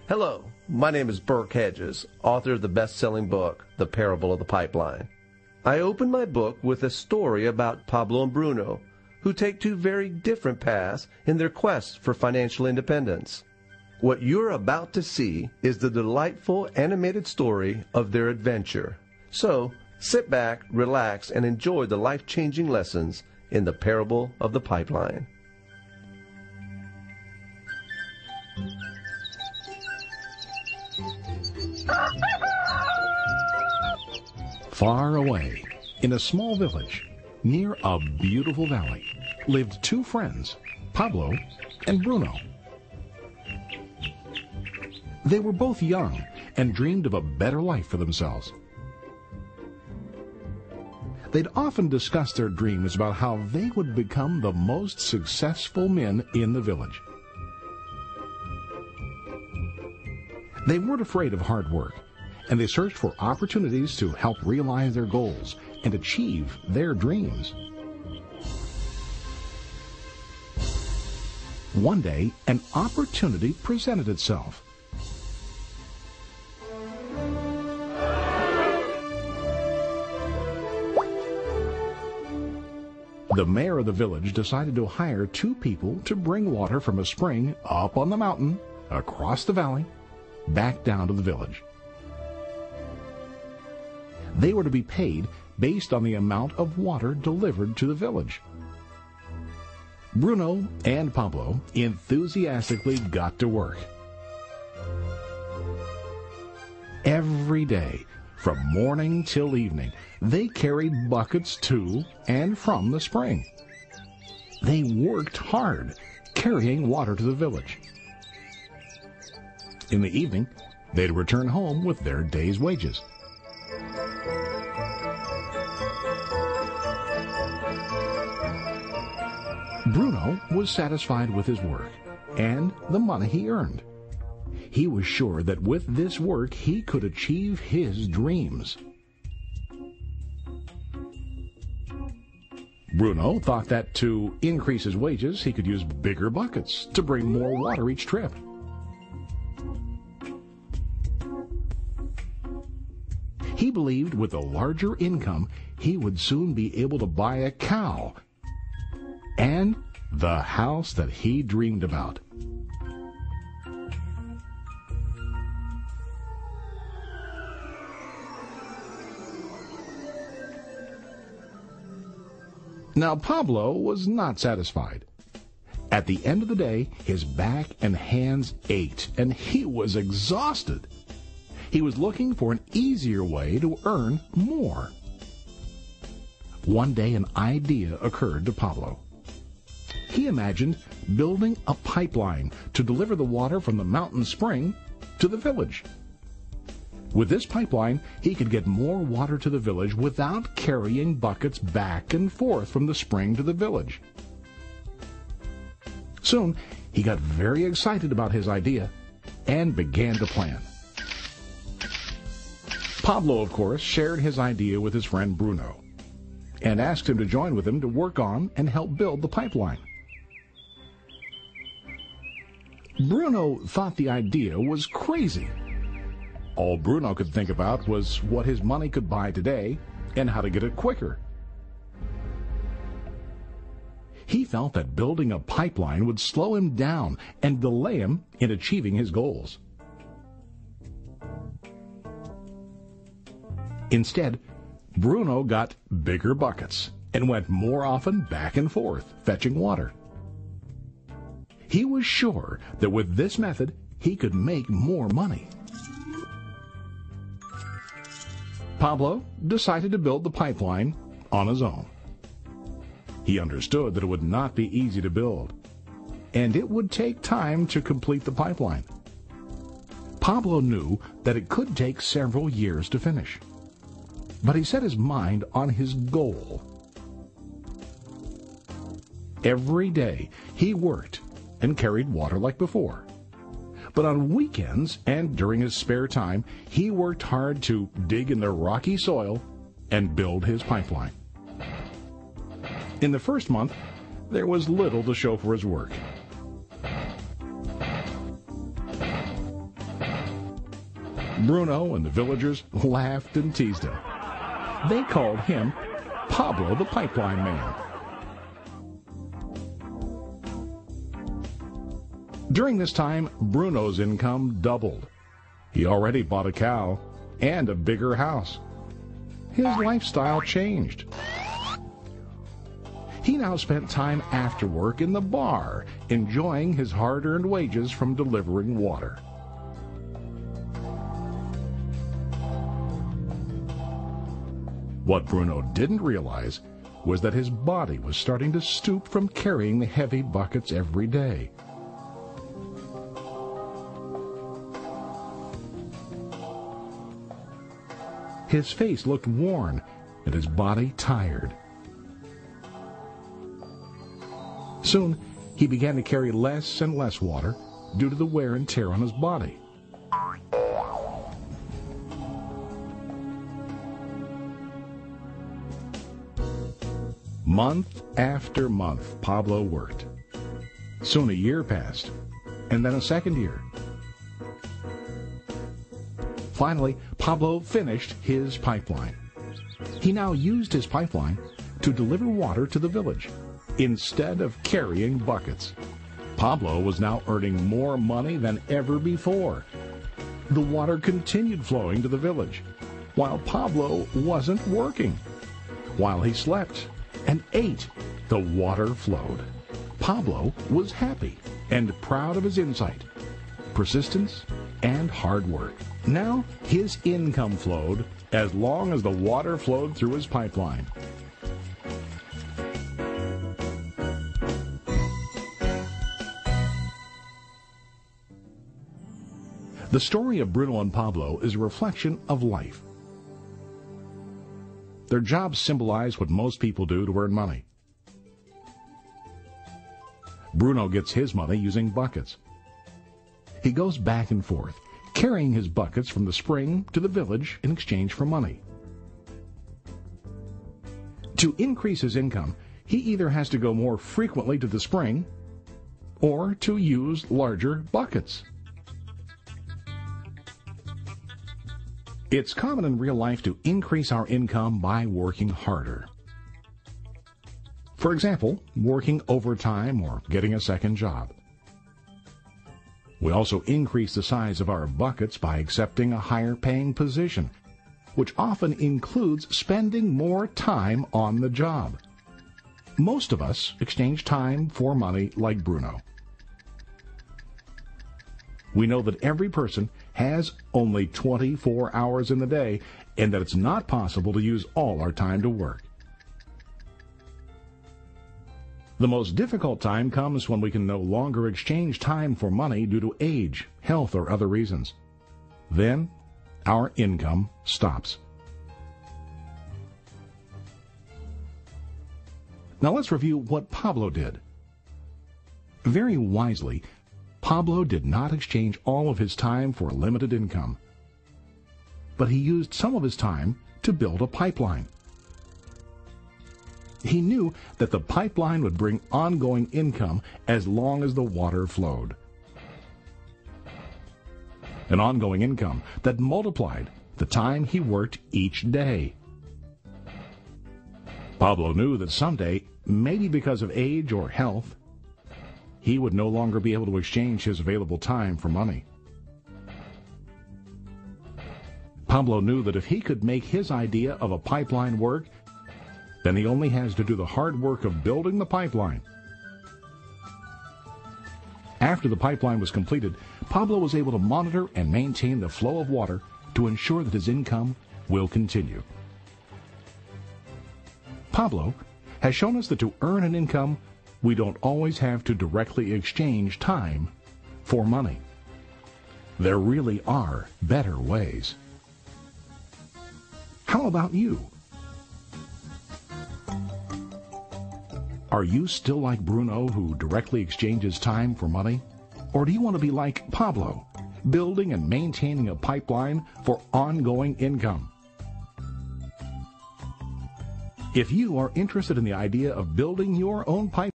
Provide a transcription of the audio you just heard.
Hello, my name is Burke Hedges, author of the best-selling book, The Parable of the Pipeline. I open my book with a story about Pablo and Bruno, who take two very different paths in their quest for financial independence. What you're about to see is the delightful animated story of their adventure. So, sit back, relax, and enjoy the life-changing lessons in The Parable of the Pipeline. Far away, in a small village, near a beautiful valley, lived two friends, Pablo and Bruno. They were both young and dreamed of a better life for themselves. They'd often discuss their dreams about how they would become the most successful men in the village. They weren't afraid of hard work, and they searched for opportunities to help realize their goals and achieve their dreams. One day, an opportunity presented itself. The mayor of the village decided to hire two people to bring water from a spring up on the mountain, across the valley, back down to the village. They were to be paid based on the amount of water delivered to the village. Bruno and Pablo enthusiastically got to work. Every day, from morning till evening, they carried buckets to and from the spring. They worked hard, carrying water to the village. In the evening, they'd return home with their day's wages. Bruno was satisfied with his work and the money he earned. He was sure that with this work he could achieve his dreams. Bruno thought that to increase his wages he could use bigger buckets to bring more water each trip. He believed with a larger income he would soon be able to buy a cow and the house that he dreamed about. Now Pablo was not satisfied. At the end of the day, his back and hands ached, and he was exhausted. He was looking for an easier way to earn more. One day an idea occurred to Pablo. He imagined building a pipeline to deliver the water from the mountain spring to the village. With this pipeline, he could get more water to the village without carrying buckets back and forth from the spring to the village. Soon, he got very excited about his idea and began to plan. Pablo, of course, shared his idea with his friend Bruno and asked him to join with him to work on and help build the pipeline. Bruno thought the idea was crazy. All Bruno could think about was what his money could buy today and how to get it quicker. He felt that building a pipeline would slow him down and delay him in achieving his goals. Instead, Bruno got bigger buckets and went more often back and forth, fetching water. He was sure that with this method, he could make more money. Pablo decided to build the pipeline on his own. He understood that it would not be easy to build, and it would take time to complete the pipeline. Pablo knew that it could take several years to finish, but he set his mind on his goal. Every day he worked and carried water like before. But on weekends and during his spare time, he worked hard to dig in the rocky soil and build his pipeline. In the first month, there was little to show for his work. Bruno and the villagers laughed and teased him. They called him Pablo the Pipeline Man. During this time, Bruno's income doubled. He already bought a cow and a bigger house. His lifestyle changed. He now spent time after work in the bar, enjoying his hard-earned wages from delivering water. What Bruno didn't realize was that his body was starting to stoop from carrying the heavy buckets every day. His face looked worn and his body tired. Soon, he began to carry less and less water due to the wear and tear on his body. Month after month, Pablo worked. Soon a year passed, and then a second year. Finally, Pablo finished his pipeline. He now used his pipeline to deliver water to the village instead of carrying buckets. Pablo was now earning more money than ever before. The water continued flowing to the village, while Pablo wasn't working. While he slept and ate, the water flowed. Pablo was happy and proud of his insight, persistence, and hard work. Now his income flowed as long as the water flowed through his pipeline. The story of Bruno and Pablo is a reflection of life. Their jobs symbolize what most people do to earn money. Bruno gets his money using buckets. He goes back and forth, carrying his buckets from the spring to the village in exchange for money. To increase his income, he either has to go more frequently to the spring or to use larger buckets. It's common in real life to increase our income by working harder. For example, working overtime or getting a second job. We also increase the size of our buckets by accepting a higher-paying position, which often includes spending more time on the job. Most of us exchange time for money like Bruno. We know that every person has only 24 hours in the day and that it's not possible to use all our time to work. The most difficult time comes when we can no longer exchange time for money due to age, health, or other reasons. Then, our income stops. Now let's review what Pablo did. Very wisely, Pablo did not exchange all of his time for a limited income, but he used some of his time to build a pipeline. He knew that the pipeline would bring ongoing income as long as the water flowed. An ongoing income that multiplied the time he worked each day. Pablo knew that someday, maybe because of age or health, he would no longer be able to exchange his available time for money. Pablo knew that if he could make his idea of a pipeline work, then he only has to do the hard work of building the pipeline. After the pipeline was completed, Pablo was able to monitor and maintain the flow of water to ensure that his income will continue. Pablo has shown us that to earn an income, we don't always have to directly exchange time for money. There really are better ways. How about you? Are you still like Bruno, who directly exchanges time for money? Or do you want to be like Pablo, building and maintaining a pipeline for ongoing income? If you are interested in the idea of building your own pipeline,